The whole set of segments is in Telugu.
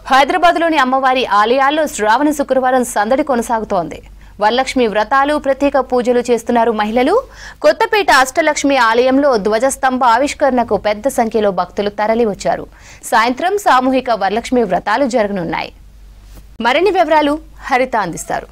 హైదరాబాద్లోని అమ్మవారి ఆలయాల్లో శ్రావణ శుక్రవారం సందడి కొనసాగుతోంది. వరలక్ష్మి వ్రతాలు, ప్రత్యేక పూజలు చేస్తున్నారు మహిళలు. కొత్తపేట అష్టలక్ష్మి ఆలయంలో ధ్వజస్తంభ ఆవిష్కరణకు పెద్ద సంఖ్యలో భక్తులు తరలివచ్చారు. సాయంత్రం సామూహిక వరలక్ష్మి వ్రతాలు జరగనున్నాయి. మరిన్ని వివరాలు హరిత అందిస్తారు.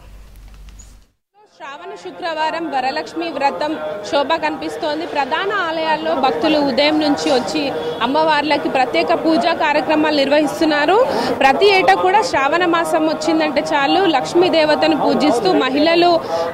శ్రావణ శుక్రవారం వరలక్ష్మి వ్రతం శోభ కనిపిస్తోంది. ప్రధాన ఆలయాల్లో భక్తులు ఉదయం నుంచి వచ్చి అమ్మవార్లకి ప్రత్యేక పూజా కార్యక్రమాలు నిర్వహిస్తున్నారు. ప్రతి ఏటా కూడా శ్రావణ మాసం వచ్చిందంటే చాలు లక్ష్మీ దేవతను పూజిస్తూ మహిళలు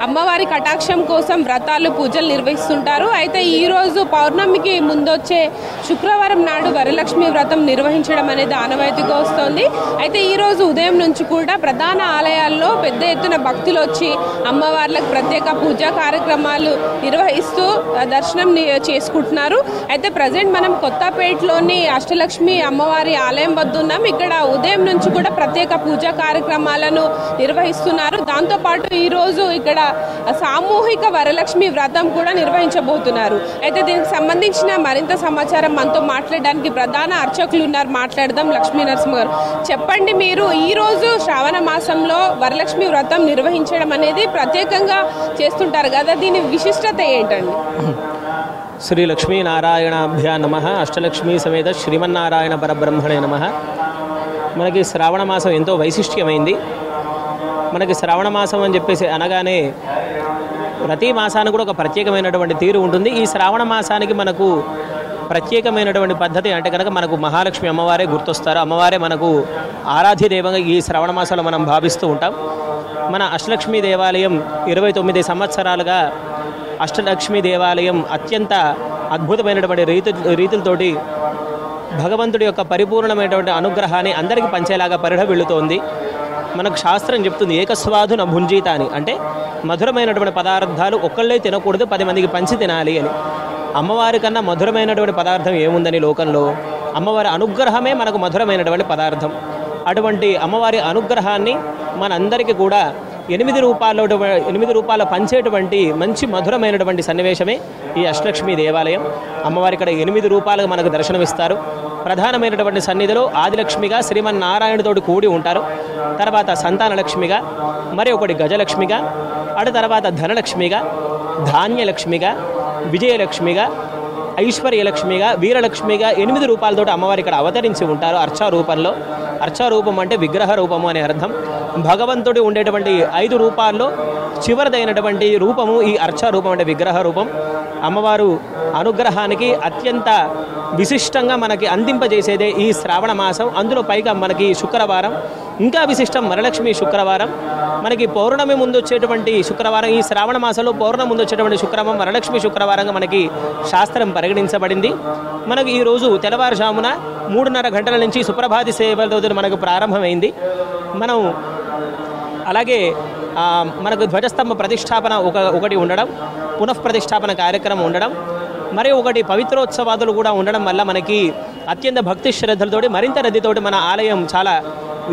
అమ్మవారి కటాక్షం కోసం వ్రతాలు, పూజలు నిర్వహిస్తుంటారు. అయితే ఈ రోజు పౌర్ణమికి ముందొచ్చే శుక్రవారం నాడు వరలక్ష్మి వ్రతం నిర్వహించడం అనేది ఆనవాయితీగా వస్తోంది. అయితే ఈ రోజు ఉదయం నుంచి కూడా ప్రధాన ఆలయాల్లో పెద్ద ఎత్తున భక్తులు వచ్చి అమ్మవార్ల ప్రత్యేక పూజా కార్యక్రమాలు నిర్వహిస్తూ దర్శనం చేసుకుంటున్నారు. అయితే ప్రజెంట్ మనం కొత్తపేటలోని అష్టలక్ష్మి అమ్మవారి ఆలయం వద్ద ఉన్నాం. ఇక్కడ ఉదయం నుంచి కూడా ప్రత్యేక పూజా కార్యక్రమాలను నిర్వహిస్తున్నారు. దాంతోపాటు ఈరోజు ఇక్కడ సామూహిక వరలక్ష్మి వ్రతం కూడా నిర్వహించబోతున్నారు. అయితే దీనికి సంబంధించిన మరింత సమాచారం మనతో మాట్లాడడానికి ప్రధాన అర్చకులు ఉన్నారు. మాట్లాడదాం. లక్ష్మీ నరసింహ గారు, చెప్పండి, మీరు ఈ రోజు శ్రావణ మాసంలో వరలక్ష్మి వ్రతం నిర్వహించడం అనేది ప్రత్యేకంగా చేస్తుంటారు కదా, దీని విశిష్టత ఏంటండి? శ్రీ లక్ష్మీనారాయణాభ్యా నమః. అష్టలక్ష్మీ సమేత శ్రీమన్నారాయణ పరబ్రహ్మణే నమః. మనకి శ్రావణ మాసం ఎంతో వైశిష్ట్యమైంది. మనకి శ్రావణ మాసం అని చెప్పేసి అనగానే ప్రతి మాసానికి కూడా ఒక ప్రత్యేకమైనటువంటి తీరు ఉంటుంది. ఈ శ్రావణ మాసానికి మనకు ప్రత్యేకమైనటువంటి పద్ధతి అంటే కనుక మనకు మహాలక్ష్మి అమ్మవారే గుర్తొస్తారు. అమ్మవారే మనకు ఆరాధ్య దైవంగా ఈ శ్రావణ మాసంలో మనం భావిస్తూ ఉంటాం. మన అష్టలక్ష్మీ దేవాలయం 29 సంవత్సరాలుగా అష్టలక్ష్మీ దేవాలయం అత్యంత అద్భుతమైనటువంటి రీతులతోటి భగవంతుడి యొక్క పరిపూర్ణమైనటువంటి అనుగ్రహాన్ని అందరికీ పంచేలాగా పరిఢవిల్లుతోంది. మనకు శాస్త్రం చెప్తుంది, ఏకస్వాదు న భుంజీత అని. అంటే మధురమైనటువంటి పదార్థాలు ఒక్కళ్ళే తినకూడదు, 10 మందికి పంచి తినాలి అని. అమ్మవారి కన్నా మధురమైనటువంటి పదార్థం ఏముందని లోకంలో? అమ్మవారి అనుగ్రహమే మనకు మధురమైనటువంటి పదార్థం. అటువంటి అమ్మవారి అనుగ్రహాన్ని మనందరికీ కూడా 8 రూపాయలు పంచేటువంటి మంచి మధురమైనటువంటి సన్నివేశమే ఈ అష్టలక్ష్మీ దేవాలయం. అమ్మవారి ఇక్కడ 8 రూపాయలుగా మనకు దర్శనమిస్తారు. ప్రధానమైనటువంటి సన్నిధిలో ఆదిలక్ష్మిగా శ్రీమన్నారాయణతోటి కూడి ఉంటారు. తర్వాత సంతానలక్ష్మిగా, మరి ఒకటి గజలక్ష్మిగా, అటు తర్వాత ధనలక్ష్మిగా, ధాన్యలక్ష్మిగా, విజయలక్ష్మిగా, ఐశ్వర్యలక్ష్మిగా, వీరలక్ష్మిగా 8 రూపాయలతో అమ్మవారి ఇక్కడ అవతరించి ఉంటారు అర్చారూపంలో. అర్చారూపం అంటే విగ్రహ రూపము అనే అర్థం. భగవంతుడు ఉండేటువంటి 5 రూపాల్లో చివరిదైనటువంటి రూపము ఈ అర్చారూపం అంటే విగ్రహ రూపం. అమ్మవారు అనుగ్రహానికి అత్యంత విశిష్టంగా మనకి అందింపజేసేదే ఈ శ్రావణ మాసం. అందులో పైగా మనకి శుక్రవారం ఇంకా విశిష్టం, వరలక్ష్మి శుక్రవారం. మనకి పౌర్ణమి ముందు వచ్చేటువంటి శుక్రవారం, ఈ శ్రావణ మాసంలో పౌర్ణమి ముందు వచ్చేటువంటి శుక్రవారం వరలక్ష్మి శుక్రవారంగా మనకి శాస్త్రం పరిగణించబడింది. మనకు ఈరోజు తెల్లవారుజామున 3:30 గంటల నుంచి సుప్రభాతి సేవలతో మనకు ప్రారంభమైంది. మనం అలాగే మనకు ధ్వజస్తంభ ప్రతిష్టాపన ఒకటి ఉండడం, పునఃప్రతిష్టాపన కార్యక్రమం ఉండడం, మరి ఒకటి పవిత్రోత్సవాదులు కూడా ఉండడం వల్ల మనకి అత్యంత భక్తి శ్రద్ధలతోటి మరింత రద్దీతోటి మన ఆలయం చాలా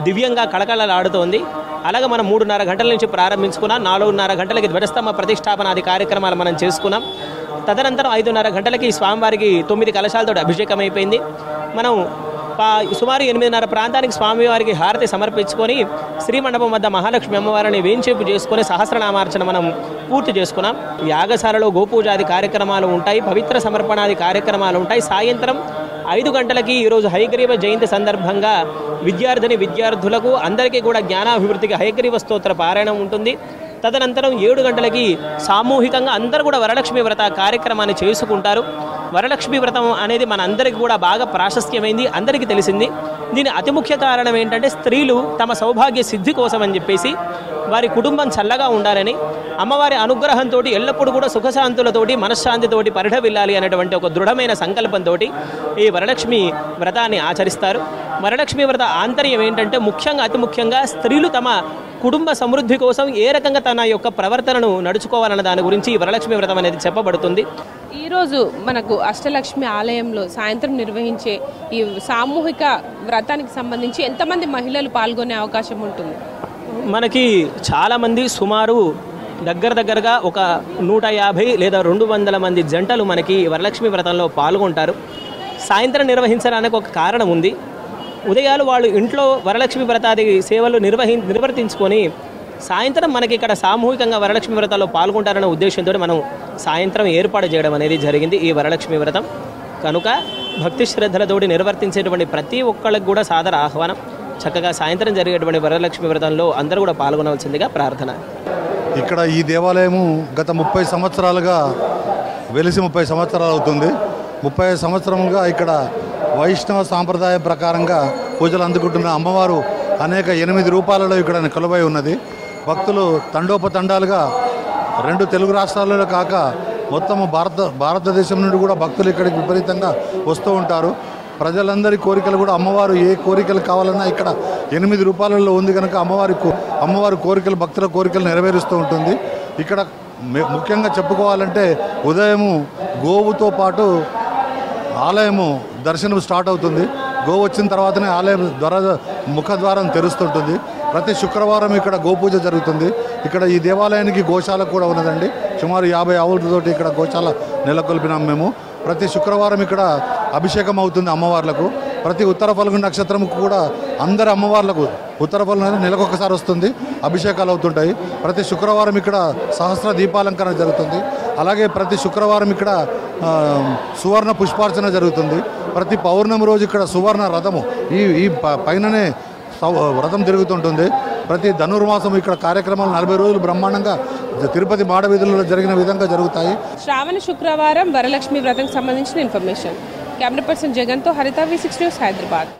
దివ్యంగా కళకళలాడుతోంది. అలాగే మనం 3:30 గంటల నుంచి ప్రారంభించుకున్నాం. 4:30 గంటలకి ధ్వజస్తంభ ప్రతిష్టాపనాది కార్యక్రమాలు మనం చేసుకున్నాం. తదనంతరం 5:30 గంటలకి స్వామివారికి 9 కలశాలతో అభిషేకం అయిపోయింది. మనం సుమారు 8:30 ప్రాంతానికి స్వామివారికి హారతి సమర్పించుకొని శ్రీమండపం వద్ద మహాలక్ష్మి అమ్మవారిని వేంచేపు చేసుకొని సహస్రనామార్చన మనం పూర్తి చేసుకున్నాం. యాగశాలలో గోపూజాది కార్యక్రమాలు ఉంటాయి, పవిత్ర సమర్పణాది కార్యక్రమాలు ఉంటాయి. సాయంత్రం 5 గంటలకి ఈరోజు హయగ్రీవ జయంతి సందర్భంగా విద్యార్థులకు అందరికీ కూడా జ్ఞానాభివృద్ధికి హయగ్రీవ స్తోత్ర పారాయణం ఉంటుంది. తదనంతరం 7 గంటలకి సామూహికంగా అందరూ కూడా వరలక్ష్మి వ్రత కార్యక్రమాన్ని చేసుకుంటారు. వరలక్ష్మి వ్రతం అనేది మన అందరికీ కూడా బాగా ప్రాశస్త్యమైంది, అందరికీ తెలిసింది. దీని అతి ముఖ్య కారణం ఏంటంటే స్త్రీలు తమ సౌభాగ్య సిద్ధి కోసం అని చెప్పేసి, వారి కుటుంబం చల్లగా ఉండాలని, అమ్మవారి అనుగ్రహంతో ఎల్లప్పుడూ కూడా సుఖశాంతులతోటి మనశ్శాంతితోటి పరిఢవిల్లాలి అనేటువంటి ఒక దృఢమైన సంకల్పంతో ఈ వరలక్ష్మి వ్రతాన్ని ఆచరిస్తారు. వరలక్ష్మి వ్రత ఆంతర్యం ఏంటంటే అతి ముఖ్యంగా స్త్రీలు తమ కుటుంబ సమృద్ధి కోసం ఏ రకంగా తన యొక్క ప్రవర్తనను నడుచుకోవాలన్న దాని గురించి ఈ వరలక్ష్మి వ్రతం అనేది చెప్పబడుతుంది. ఈరోజు మనకు అష్టలక్ష్మి ఆలయంలో సాయంత్రం నిర్వహించే ఈ సామూహిక వ్రతానికి సంబంధించి ఎంతమంది మహిళలు పాల్గొనే అవకాశం ఉంటుంది? మనకి చాలామంది సుమారు దగ్గరగా ఒక 150 లేదా 200 మంది జంటలు మనకి వరలక్ష్మి వ్రతంలో పాల్గొంటారు. సాయంత్రం నిర్వహించడానికి ఒక కారణం ఉంది. ఉదయాలు వాళ్ళు ఇంట్లో వరలక్ష్మి వ్రతాది సేవలు నిర్వర్తించుకొని సాయంత్రం మనకి ఇక్కడ సామూహికంగా వరలక్ష్మి వ్రతాల్లో పాల్గొంటారనే ఉద్దేశంతో మనం సాయంత్రం ఏర్పాటు చేయడం అనేది జరిగింది ఈ వరలక్ష్మి వ్రతం. కనుక భక్తి శ్రద్ధలతోటి నిర్వర్తించేటువంటి ప్రతి ఒక్కళ్ళకి కూడా సాదర ఆహ్వానం. చక్కగా సాయంత్రం జరిగేటువంటి వరలక్ష్మి వ్రతంలో అందరూ కూడా పాల్గొనవలసిందిగా ప్రార్థన. ఇక్కడ ఈ దేవాలయము గత 30 సంవత్సరాలుగా వెలిసి 30 సంవత్సరాలు అవుతుంది. 30 సంవత్సరములుగా ఇక్కడ వైష్ణవ సాంప్రదాయం ప్రకారంగా పూజలు అందుకుంటున్న అమ్మవారు అనేక 8 రూపాలలో ఇక్కడ కొలువై ఉన్నది. భక్తులు తండోపతండాలుగా 2 తెలుగు రాష్ట్రాలలో కాక మొత్తము భారతదేశం నుండి కూడా భక్తులు ఇక్కడికి విపరీతంగా వస్తూ ఉంటారు. ప్రజలందరి కోరికలు కూడా అమ్మవారు ఏ కోరికలు కావాలన్నా ఇక్కడ 8 రూపాయలలో ఉంది కనుక అమ్మవారి కోరికలు భక్తుల కోరికలు నెరవేరుస్తూ ఉంటుంది. ఇక్కడ ముఖ్యంగా చెప్పుకోవాలంటే ఉదయము గోవుతో పాటు ఆలయము దర్శనం స్టార్ట్ అవుతుంది. గోవు వచ్చిన తర్వాతనే ఆలయం ముఖద్వారం తెరుస్తుంటుంది. ప్రతి శుక్రవారం ఇక్కడ గోపూజ జరుగుతుంది. ఇక్కడ ఈ దేవాలయానికి గోశాల కూడా ఉన్నదండి. సుమారు 50 ఆవులతోటి ఇక్కడ గోశాల నెలకొల్పినాం మేము. ప్రతి శుక్రవారం ఇక్కడ అభిషేకం అవుతుంది అమ్మవార్లకు. ప్రతి ఉత్తర ఫల్గుణ నక్షత్రంకు కూడా అందరి అమ్మవార్లకు ఉత్తర ఫల్గుణ నెలకొకసారి వస్తుంది, అభిషేకాలు అవుతుంటాయి. ప్రతి శుక్రవారం ఇక్కడ సహస్ర దీపాలంకరణ జరుగుతుంది. అలాగే ప్రతి శుక్రవారం ఇక్కడ సువర్ణ పుష్పార్చన జరుగుతుంది. ప్రతి పౌర్ణమి రోజు ఇక్కడ సువర్ణ రథము ఈ పైననే వ్రతం తిరుగుతుంటుంది. ప్రతి ధనుర్మాసం ఇక్కడ కార్యక్రమాలు 40 రోజులు బ్రహ్మాండంగా తిరుపతి మాడవీధులలో జరిగిన విధంగా జరుగుతాయి. శ్రావణ శుక్రవారం వరలక్ష్మి వ్రతంకి సంబంధించిన ఇన్ఫర్మేషన్. కెమెరా పర్సన్ జగన్తో హరిత, V6 న్యూస్, హైదరాబాద్.